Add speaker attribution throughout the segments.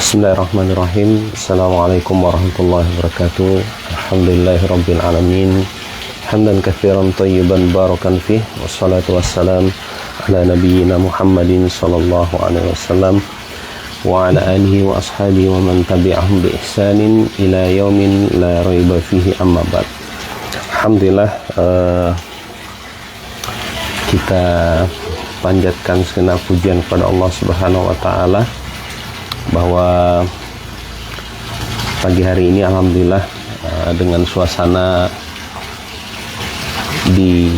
Speaker 1: Bismillahirrahmanirrahim. Assalamualaikum warahmatullahi wabarakatuh. Alhamdulillahirabbil alamin. Hamdan katsiran thayyiban barakan fih. Wassalatu wassalam ala nabiyyina Muhammadin sallallahu alaihi wasallam wa ala alihi wa ashabihi wa man tabi'ahum bi ihsanin ila yaumin la raiba fihi amma ba'd. Alhamdulillah, kita panjatkan segenap pujian kepada Allah Subhanahu wa taala bahwa pagi hari ini alhamdulillah dengan suasana di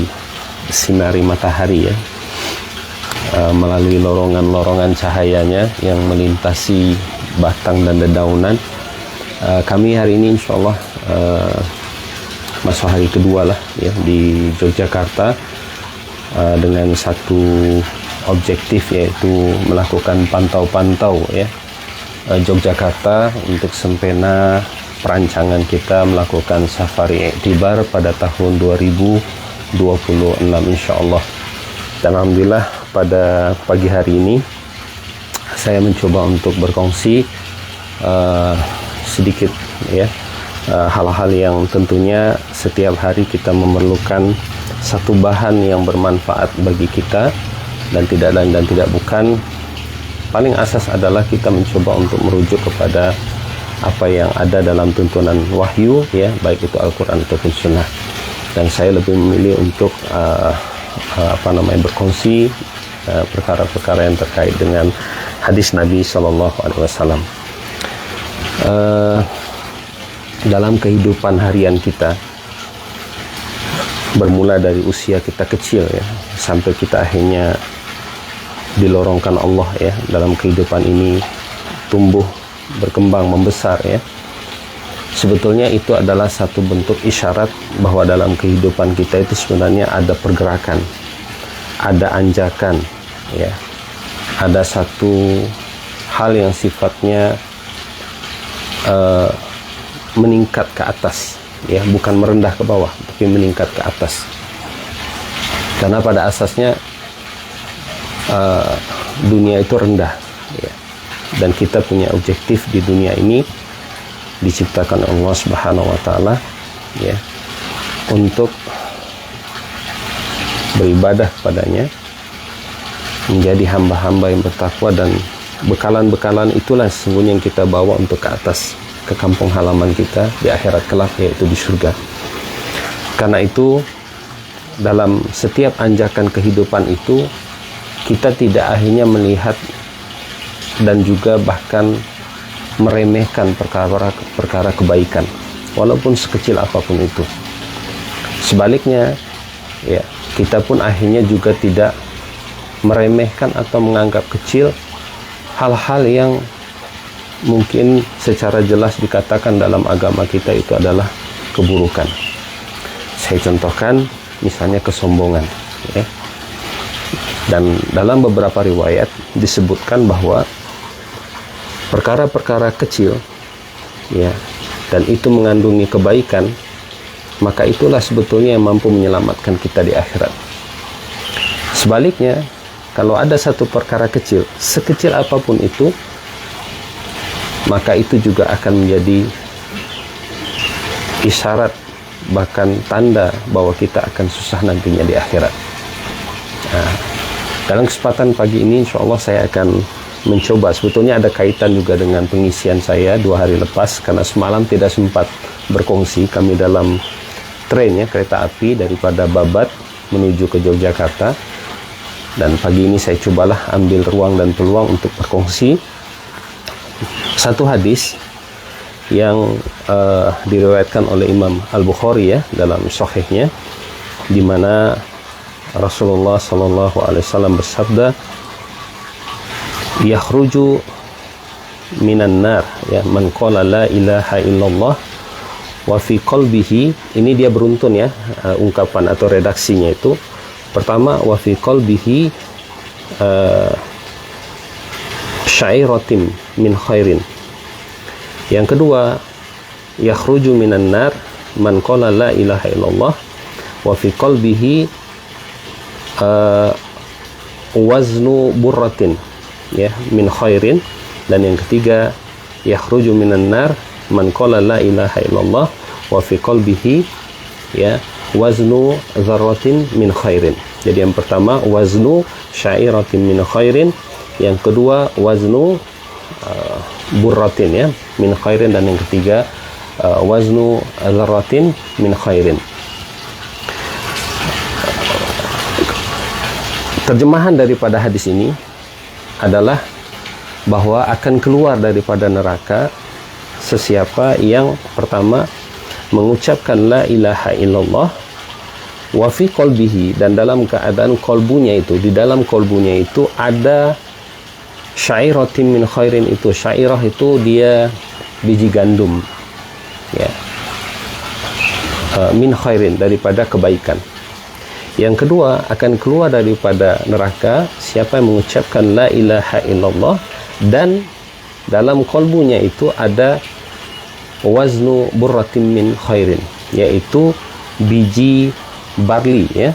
Speaker 1: sinari matahari ya, melalui lorongan-lorongan cahayanya yang melintasi batang dan dedaunan, kami hari ini insyaallah masuk hari kedua lah ya di Yogyakarta, dengan satu objektif yaitu melakukan pantau-pantau ya Yogyakarta untuk sempena perancangan kita melakukan safari iktibar pada tahun 2026 insyaallah. Dan alhamdulillah pada pagi hari ini saya mencoba untuk berkongsi sedikit ya, hal-hal yang tentunya setiap hari kita memerlukan satu bahan yang bermanfaat bagi kita, dan tidak lain dan tidak bukan, paling asas adalah kita mencoba untuk merujuk kepada apa yang ada dalam tuntunan wahyu ya, baik itu Al-Quran ataupun Sunnah. Dan saya lebih memilih untuk berkongsi perkara-perkara yang terkait dengan hadis Nabi Sallallahu Alaihi Wasallam. Dalam kehidupan harian kita, bermula dari usia kita kecil ya, sampai kita akhirnya dilorongkan Allah ya dalam kehidupan ini, tumbuh, berkembang, membesar ya. Sebetulnya itu adalah satu bentuk isyarat bahwa dalam kehidupan kita itu sebenarnya ada pergerakan, ada anjakan ya, ada satu hal yang sifatnya meningkat ke atas ya, bukan merendah ke bawah, tapi meningkat ke atas. Karena pada asasnya dunia itu rendah ya, dan kita punya objektif di dunia ini diciptakan Allah Subhanahu wa taala ya, untuk beribadah kepadanya, menjadi hamba-hamba yang bertakwa, dan bekalan-bekalan itulah sesungguhnya yang kita bawa untuk ke atas, ke kampung halaman kita di akhirat kelak, yaitu di surga. Karena itu dalam setiap anjakan kehidupan itu kita tidak akhirnya melihat dan juga bahkan meremehkan perkara kebaikan, walaupun sekecil apapun itu. Sebaliknya ya, kita pun akhirnya juga tidak meremehkan atau menganggap kecil hal-hal yang mungkin secara jelas dikatakan dalam agama kita itu adalah keburukan. Saya contohkan misalnya kesombongan ya. Dan dalam beberapa riwayat disebutkan bahwa perkara-perkara kecil ya, dan itu mengandungi kebaikan, maka itulah sebetulnya yang mampu menyelamatkan kita di akhirat. Sebaliknya, kalau ada satu perkara kecil, sekecil apapun itu, maka itu juga akan menjadi isyarat, bahkan tanda bahwa kita akan susah nantinya di akhirat. Nah, dalam kesempatan pagi ini insyaallah saya akan mencoba, sebetulnya ada kaitan juga dengan pengisian saya 2 hari lepas, karena semalam tidak sempat berkongsi. Kami dalam train ya, kereta api daripada Babat menuju ke Yogyakarta, dan pagi ini saya cobalah ambil ruang dan peluang untuk berkongsi satu hadis yang diriwayatkan oleh Imam Al-Bukhari ya dalam sahihnya, di mana Rasulullah sallallahu alaihi wasallam bersabda, yakhruju minan nar ya man qala la ilaha illallah wa fi qalbihi. Ini dia beruntun ya, ungkapan atau redaksinya itu. Pertama, wa fi qalbihi syairatin min khairin. Yang kedua, yakhruju minan nar man qala la ilaha illallah wa fi qalbihi waznu burratin ya min khairin. Dan yang ketiga, yakhruju minan nar man qala la ilaha illallah wa fi qalbihi ya waznu dzarratin min khairin. Jadi yang pertama waznu syairatin min khairin, yang kedua waznu burratin ya min khairin, dan yang ketiga waznu dzarratin min khairin. Terjemahan daripada hadis ini adalah bahwa akan keluar daripada neraka sesiapa yang pertama mengucapkan la ilaha illallah wa fi qalbihi, dan dalam keadaan kolbunya itu, di dalam kolbunya itu ada syairatin min khairin. Itu syairah itu dia biji gandum ya, min khairin, daripada kebaikan. Yang kedua, akan keluar daripada neraka siapa yang mengucapkan la ilaha illallah dan dalam kolbunya itu ada waznu burratin min khairin, yaitu biji barli ya.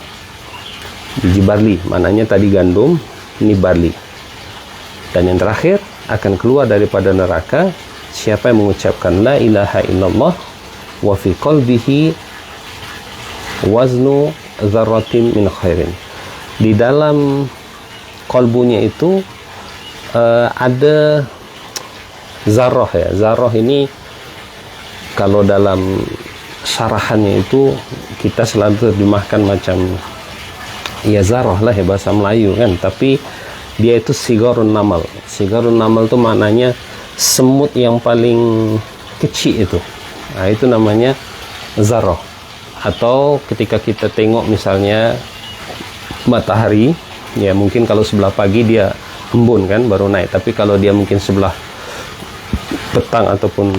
Speaker 1: Biji barli maknanya tadi gandum, ini barli. Dan yang terakhir, akan keluar daripada neraka siapa yang mengucapkan la ilaha illallah wa fi qalbihi waznu dzarratin min khairin. Di dalam kolbunya itu ada zarrah ya. Zarrah ini kalau dalam syarahannya itu kita selalu terjemahkan macam ya zarrah lah ya, bahasa Melayu kan, tapi dia itu sigharun namal. Sigharun namal itu maknanya semut yang paling kecil itu. Nah, itu namanya zarrah. Atau ketika kita tengok misalnya matahari ya, mungkin kalau sebelah pagi dia embun kan baru naik, tapi kalau dia mungkin sebelah petang ataupun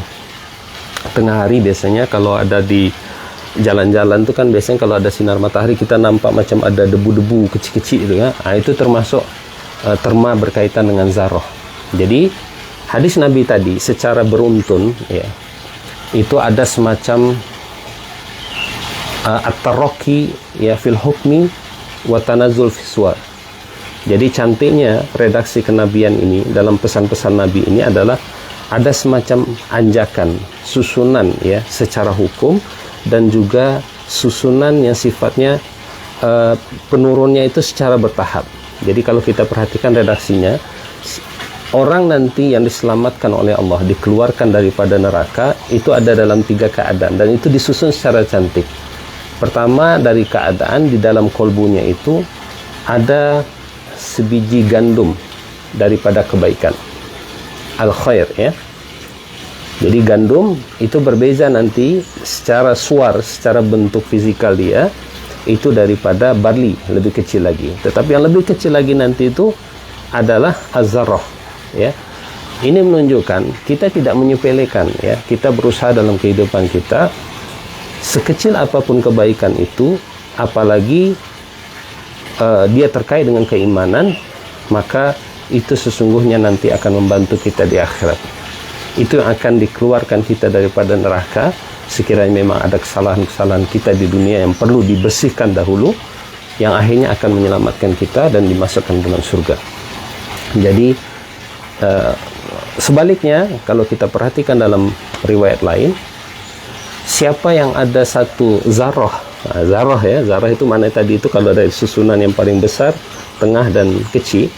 Speaker 1: tengah hari, biasanya kalau ada di jalan-jalan itu kan biasanya kalau ada sinar matahari kita nampak macam ada debu-debu kecil-kecil itu ya. Nah, itu termasuk terma berkaitan dengan zarrah. Jadi hadis Nabi tadi secara beruntun ya, itu ada semacam at-taraqi ya fil hukmi wa tanazzul fi suwar. Jadi cantiknya redaksi kenabian ini dalam pesan-pesan Nabi ini adalah ada semacam anjakan, susunan ya secara hukum, dan juga susunan yang sifatnya penurunnya itu secara bertahap. Jadi kalau kita perhatikan redaksinya, orang nanti yang diselamatkan oleh Allah, dikeluarkan daripada neraka, itu ada dalam 3 keadaan, dan itu disusun secara cantik. Pertama, dari keadaan di dalam kolbunya itu ada sebiji gandum daripada kebaikan, al-khair ya. Jadi gandum itu berbeza nanti secara suar, secara bentuk fizikal dia itu daripada barli, lebih kecil lagi. Tetapi yang lebih kecil lagi nanti itu adalah az-zarrah ya. Ini menunjukkan kita tidak menyepelekan ya. Kita berusaha dalam kehidupan kita, sekecil apapun kebaikan itu, apalagi dia terkait dengan keimanan, maka itu sesungguhnya nanti akan membantu kita di akhirat. Itu yang akan dikeluarkan kita daripada neraka sekiranya memang ada kesalahan-kesalahan kita di dunia yang perlu dibersihkan dahulu, yang akhirnya akan menyelamatkan kita dan dimasukkan dalam surga. Jadi sebaliknya, kalau kita perhatikan dalam riwayat lain, siapa yang ada satu zarrah, zarrah ya, zarrah itu mana tadi itu kalau ada susunan yang paling besar, tengah dan kecil.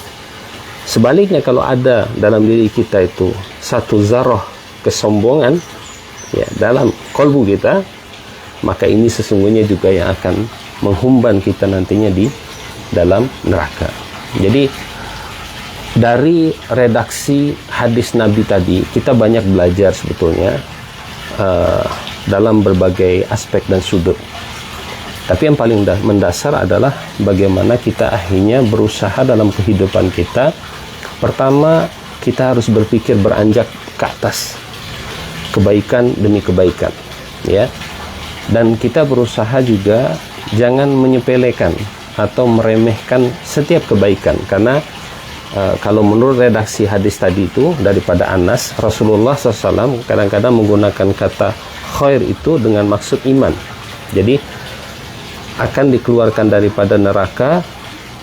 Speaker 1: Sebaliknya, kalau ada dalam diri kita itu satu zarrah kesombongan ya dalam kolbu kita, maka ini sesungguhnya juga yang akan menghumban kita nantinya di dalam neraka. Jadi dari redaksi hadis Nabi tadi kita banyak belajar sebetulnya dalam berbagai aspek dan sudut. Tapi yang paling mendasar adalah bagaimana kita akhirnya berusaha dalam kehidupan kita. Pertama, kita harus berpikir beranjak ke atas, kebaikan demi kebaikan ya. Dan kita berusaha juga jangan menyepelekan atau meremehkan setiap kebaikan, karena kalau menurut redaksi hadis tadi itu daripada Anas, Rasulullah SAW kadang-kadang menggunakan kata khair itu dengan maksud iman. Jadi akan dikeluarkan daripada neraka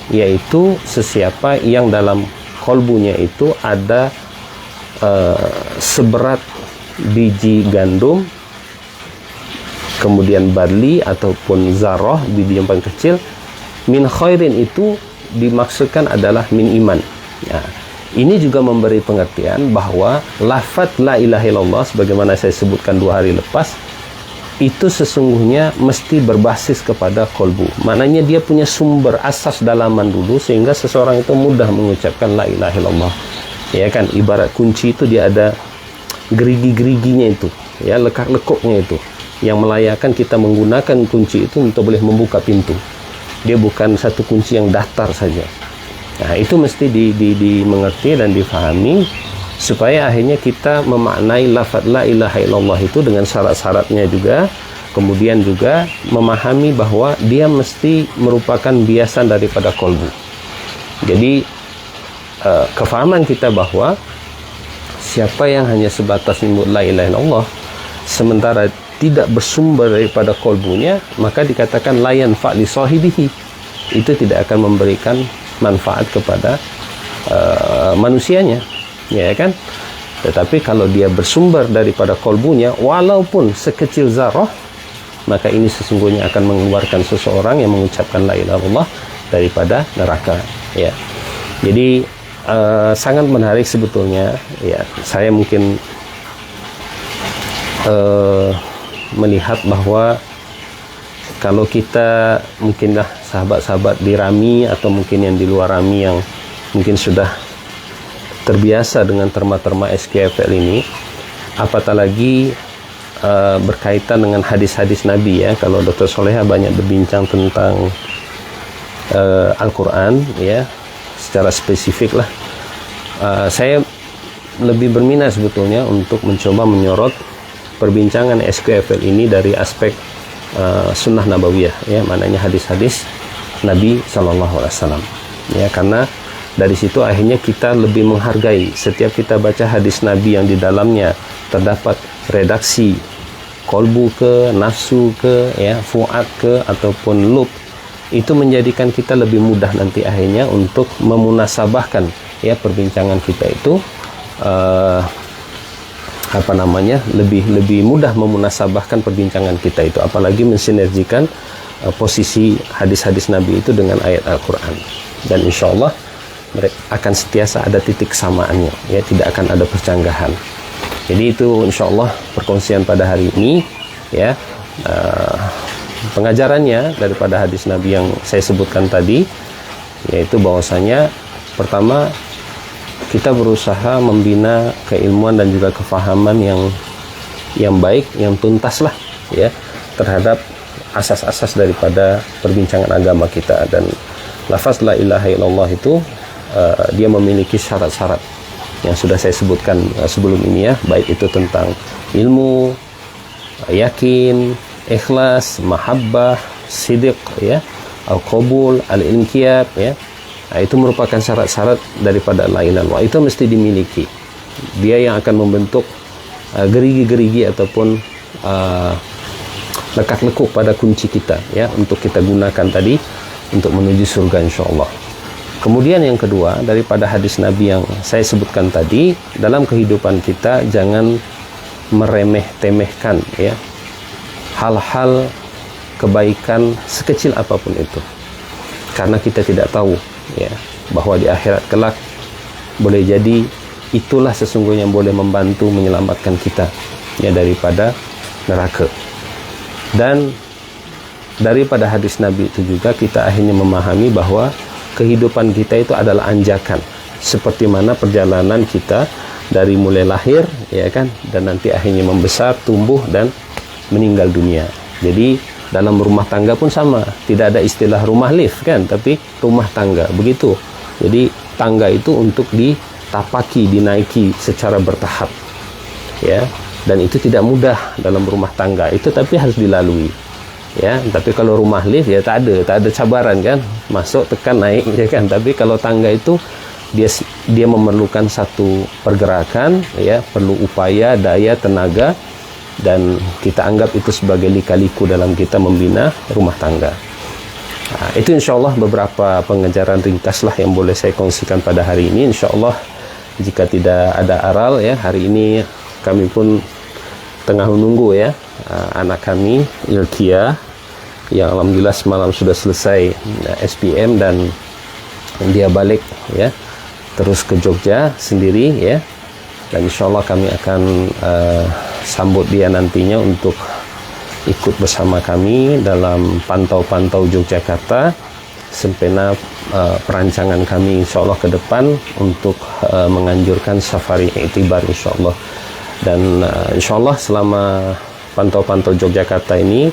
Speaker 1: yaitu sesiapa yang dalam kolbunya itu ada seberat biji gandum, kemudian barli ataupun zarah, biji yang paling kecil. Min khairin itu dimaksudkan adalah min iman. Ya. Ini juga memberi pengertian bahwa lafaz la ilaha illallah, sebagaimana saya sebutkan 2 hari lepas, itu sesungguhnya mesti berbasis kepada kolbu. Maknanya dia punya sumber asas dalaman dulu, sehingga seseorang itu mudah mengucapkan la ilaha illallah. Ya kan, ibarat kunci itu dia ada gerigi-geriginya itu, ya, lekak-lekuknya itu, yang melayakan kita menggunakan kunci itu untuk boleh membuka pintu. Dia bukan satu kunci yang datar saja. Nah, itu mesti dimengerti dan difahami, supaya akhirnya kita memaknai lafaz la ilaha illallah itu dengan syarat-syaratnya juga, kemudian juga memahami bahwa dia mesti merupakan biasan daripada kolbu. Jadi kefahaman kita bahwa siapa yang hanya sebatas menyebut la ilaha illallah sementara tidak bersumber daripada kolbunya, maka dikatakan la yanfa' li sahibihi, itu tidak akan memberikan manfaat kepada manusianya, ya kan? Tetapi kalau dia bersumber daripada kolbunya walaupun sekecil zarah, maka ini sesungguhnya akan mengeluarkan seseorang yang mengucapkan la ilaha illallah daripada neraka, ya. Jadi sangat menarik sebetulnya, ya. Saya mungkin melihat bahwa kalau kita mungkinlah sahabat-sahabat di Rami atau mungkin yang di luar Rami yang mungkin sudah terbiasa dengan terma-terma SQFL ini, apatah lagi berkaitan dengan hadis-hadis Nabi, ya. Kalau Dr. Soleha banyak berbincang tentang Al-Quran, ya, secara spesifik lah. Saya lebih berminat sebetulnya untuk mencoba menyorot perbincangan SQFL ini dari aspek sunnah nabawiyah, ya, maknanya hadis-hadis Nabi SAW, ya, karena dari situ akhirnya kita lebih menghargai setiap kita baca hadis Nabi yang di dalamnya terdapat redaksi kolbu ke, nafsu ke, ya, fuad ke, ataupun lub, itu menjadikan kita lebih mudah nanti akhirnya untuk memunasabahkan, ya, perbincangan kita itu lebih mudah memunasabahkan perbincangan kita itu, apalagi mensinergikan posisi hadis-hadis Nabi itu dengan ayat Al-Quran, dan insya Allah mereka akan sentiasa ada titik kesamaannya, ya, tidak akan ada percanggahan. Jadi itu insya Allah perkongsian pada hari ini, ya, pengajarannya daripada hadis Nabi yang saya sebutkan tadi, yaitu bahwasanya pertama kita berusaha membina keilmuan dan juga kefahaman yang baik, yang tuntas lah, ya, terhadap asas-asas daripada perbincangan agama kita. Dan lafaz la ilaha illallah itu dia memiliki syarat-syarat yang sudah saya sebutkan sebelum ini, ya, baik itu tentang ilmu, yakin, ikhlas, mahabbah, sidq, ya, al-qabul, al-inqiyad, ya. Nah, itu merupakan syarat-syarat daripada la ilaha illallah, itu mesti dimiliki. Dia yang akan membentuk gerigi-gerigi ataupun lekak-lekuk pada kunci kita, ya, untuk kita gunakan tadi untuk menuju surga insyaallah. Kemudian yang kedua, daripada hadis Nabi yang saya sebutkan tadi, dalam kehidupan kita jangan meremeh-temehkan, ya, hal-hal kebaikan sekecil apapun itu, karena kita tidak tahu, ya, bahwa di akhirat kelak boleh jadi itulah sesungguhnya yang boleh membantu menyelamatkan kita, ya, daripada neraka. Dan daripada hadis Nabi itu juga kita akhirnya memahami bahwa kehidupan kita itu adalah anjakan, seperti mana perjalanan kita dari mulai lahir, ya kan, dan nanti akhirnya membesar, tumbuh dan meninggal dunia. Jadi dalam rumah tangga pun sama, tidak ada istilah rumah lift, kan, tapi rumah tangga, begitu. Jadi tangga itu untuk ditapaki, dinaiki secara bertahap, ya, dan itu tidak mudah dalam rumah tangga itu, tapi harus dilalui, ya. Tapi kalau rumah lift, ya, tak ada cabaran, kan, masuk, tekan, naik, ya kan. Tapi kalau tangga itu dia memerlukan satu pergerakan, ya, perlu upaya, daya, tenaga, dan kita anggap itu sebagai lika-liku dalam kita membina rumah tangga. Nah, itu insya Allah beberapa pengajaran ringkas lah yang boleh saya kongsikan pada hari ini. Insya Allah jika tidak ada aral ya, hari ini kami pun tengah menunggu ya anak kami Ilkia yang alhamdulillah semalam sudah selesai SPM dan dia balik ya terus ke Jogja sendiri ya, dan insyaallah kami akan sambut dia nantinya untuk ikut bersama kami dalam pantau-pantau Yogyakarta sempena perancangan kami insyaallah ke depan untuk menganjurkan safari iktibar insyaallah. Dan insyaallah selama pantau-pantau Yogyakarta ini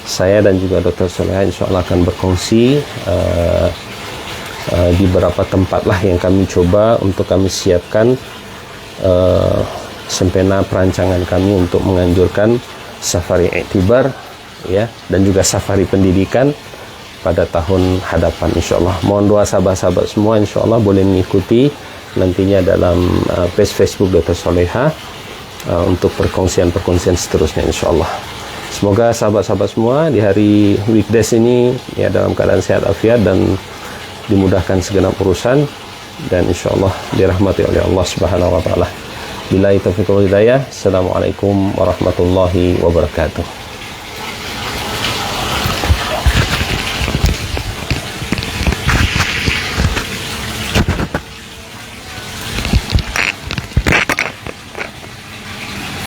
Speaker 1: saya dan juga Dr. Soleha insyaallah akan berkongsi di beberapa tempat lah yang kami coba untuk kami siapkan sempena perancangan kami untuk menganjurkan safari iktibar ya, dan juga safari pendidikan pada tahun hadapan insyaallah. Mohon doa sahabat-sahabat semua insyaallah boleh mengikuti nantinya dalam page Facebook Dr. Soleha untuk perkongsian-perkongsian seterusnya insyaallah. Semoga sahabat-sahabat semua di hari weekdays ini ya dalam keadaan sehat afiat dan dimudahkan segenap urusan, dan insyaallah dirahmati oleh Allah Subhanahu wa taala. Billahi taufiq wal hidayah. Assalamualaikum warahmatullahi wabarakatuh.